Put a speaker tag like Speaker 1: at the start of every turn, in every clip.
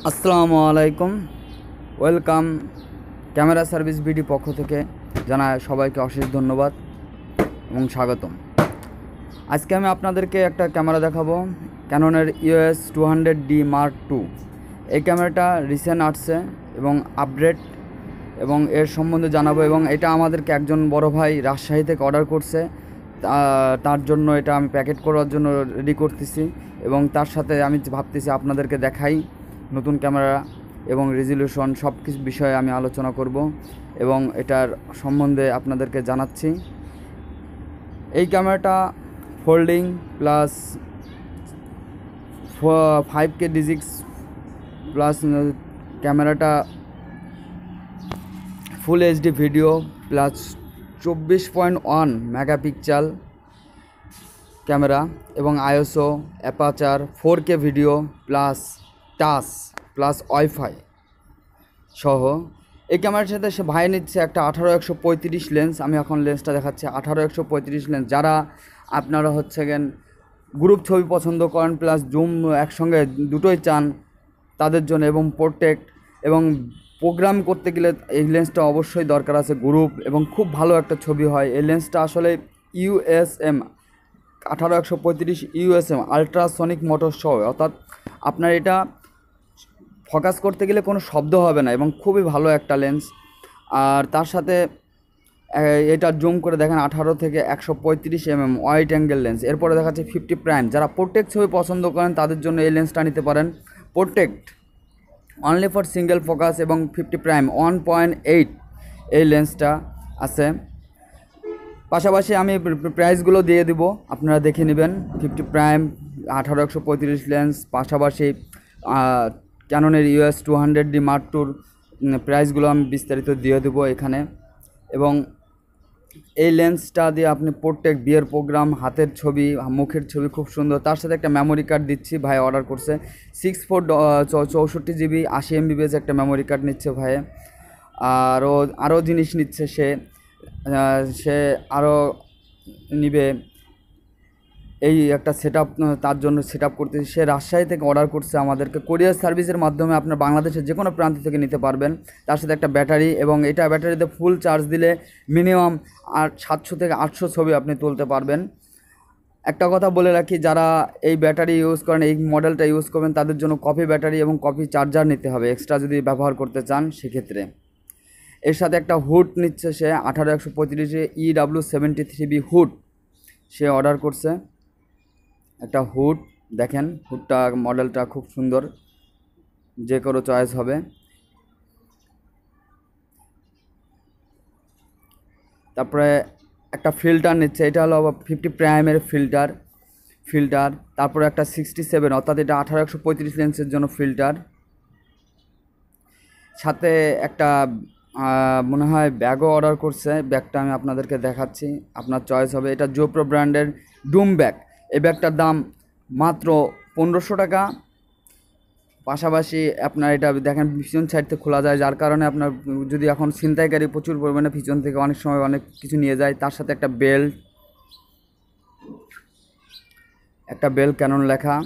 Speaker 1: আসসালামু আলাইকুম। Welcome camera service BD পক্ষ থেকে জানায় সবাইকে অশেষ ধন্যবাদ এবং স্বাগতম। আজকে আমি আপনাদেরকে একটা ক্যামেরা দেখাবো, ক্যাননের EOS 200D Mark II। এই ক্যামেরাটা রিসেন্ট আসছে এবং আপডেট, এবং এর সম্বন্ধে জানাবো। এবং এটা আমাদেরকে একজন বড় ভাই রাজশাহী থেকে অর্ডার করছে, তার জন্য এটা আমি প্যাকেট করার জন্য রেডি করতেছি। এবং তার সাথে আমি ভাবতেছি আপনাদেরকে দেখাই নতুন ক্যামেরা এবং রেজলিউশন সব কিছু বিষয়ে আমি আলোচনা করব এবং এটার সম্বন্ধে আপনাদেরকে জানাচ্ছি। এই ক্যামেরাটা folding plus 5K D6 plus ক্যামেরাটা ফুল HD video plus 24.1 megapixel camera এবং ISO aperture 4K video plus touch plus wifi সহ এই ক্যামেরার সাথে সে ভাই নিচ্ছে একটা 18-135 লেন্স। আমি এখন লেন্সটা দেখাচ্ছি 18-135 লেন্স। যারা আপনারা গ্রুপ ছবি পছন্দ করেন প্লাস জুম একসঙ্গে দুটোই চান তাদের জন্য, এবং প্রোটেক্ট এবং প্রোগ্রাম করতে গেলে এই লেন্সটা অবশ্যই দরকার আছে গ্রুপ, এবং খুব ভালো একটা ছবি হয়। এই লেন্সটা আসলে USM 18-135 USM আলট্রাসনিক মোটর সহ, অর্থাৎ আপনার এটা ফোকাস করতে গেলে কোনো শব্দ হবে না এবং খুবই ভালো একটা লেন্স। আর তার সাথে এটা জুম করে দেখেন 18-135 mm ওয়াইড অ্যাঙ্গেল লেন্স। এরপরে দেখাচ্ছে 50 প্রাইম। যারা প্রোটেক্ট ছবি পছন্দ করেন তাদের জন্য এই লেন্সটা নিতে পারেন। Protect only for single focus এবং 50 প্রাইম 1.8 এই লেন্সটা আছে। পাশাপাশি আমি প্রাইসগুলো দিয়ে দিব, আপনারা দেখে নেবেন। 50 প্রাইম 18-135 লেন্স, পাশাপাশি ক্যাননের EOS 200D Mark IIর প্রাইসগুলো আমি বিস্তারিত দিয়ে দেবো এখানে। এবং এই লেন্সটা দিয়ে আপনি প্রত্যেক বিয়ের প্রোগ্রাম, হাতের ছবি, মুখের ছবি খুব সুন্দর। তার সাথে একটা মেমোরি কার্ড দিচ্ছি, ভাই অর্ডার করছে 64GB 80 MB একটা মেমোরি কার্ড নিচ্ছে ভাই। আরও জিনিস নিচ্ছে সে আরও নিবে। এই একটা সেটআপ তার জন্য সেটআপ করতেছি। সে রাজশাহী থেকে অর্ডার করছে আমাদেরকে। কোরিয়ার সার্ভিসের মাধ্যমে আপনার বাংলাদেশের যে কোনো প্রান্ত থেকে নিতে পারবেন। তার সাথে একটা ব্যাটারি, এবং এটা ব্যাটারিতে ফুল চার্জ দিলে মিনিমাম 700-800 ছবি আপনি তুলতে পারবেন। একটা কথা বলে রাখি, যারা এই ব্যাটারি ইউজ করেন, এই মডেলটা ইউজ করবেন, তাদের জন্য কপি ব্যাটারি এবং কপি চার্জার নিতে হবে এক্সট্রা যদি ব্যবহার করতে চান সেক্ষেত্রে। এর সাথে একটা হুড নিচ্ছে সে 18-135 EW73B হুড সে অর্ডার করছে। একটা হুড দেখেন, হুডটা মডেলটা খুব সুন্দর, যে কোনো চয়েস হবে। তারপরে একটা ফিল্টার নিচ্ছে, এটা হলো 50 প্রাইমের ফিল্টার। তারপরে একটা 67, অর্থাৎ এটা 18-135 লেন্সের জন্য ফিল্টার। সাথে একটা মনে হয় ব্যাগও অর্ডার করছে। ব্যাগটা আমি আপনাদেরকে দেখাচ্ছি, আপনার চয়েস হবে। এটা জোপ্রো ব্র্যান্ডের ডুম ব্যাগ। এই ব্যাগটার দাম মাত্র 1500 টাকা। পাশাপাশি আপনার এটা দেখেন পিছন সাইড থেকে খোলা যায়, যার কারণে আপনার যদি এখন ছিনতাইকারী প্রচুর পরিমাণে পিছন থেকে অনেক সময় অনেক কিছু নিয়ে যায়। তার সাথে একটা বেল্ট ক্যানন লেখা।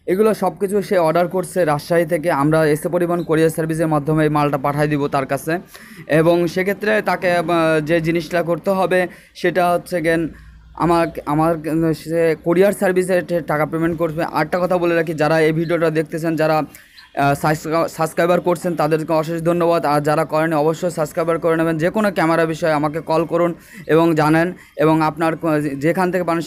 Speaker 1: এগুলো সব কিছু সে অর্ডার করছে রাজশাহী থেকে। আমরা এসে পরিবহন কোরিয়ার সার্ভিসের মাধ্যমে এই মালটা পাঠিয়ে দিব তার কাছে। এবং সেক্ষেত্রে তাকে যে জিনিসটা করতে হবে সেটা হচ্ছে আমার সে কোরিয়ার সার্ভিসে টাকা পেমেন্ট করবে। আরেকটা কথা বলে রাখি, যারা এই ভিডিওটা দেখতেছেন, যারা সাবস্ক্রাইবার করছেন তাদেরকে অশেষ ধন্যবাদ। আর যারা করেনি অবশ্যই সাবস্ক্রাইবার করে নেবেন। যে কোনো ক্যামেরা বিষয়ে আমাকে কল করুন এবং জানেন, এবং আপনার যেখান থেকে পারেন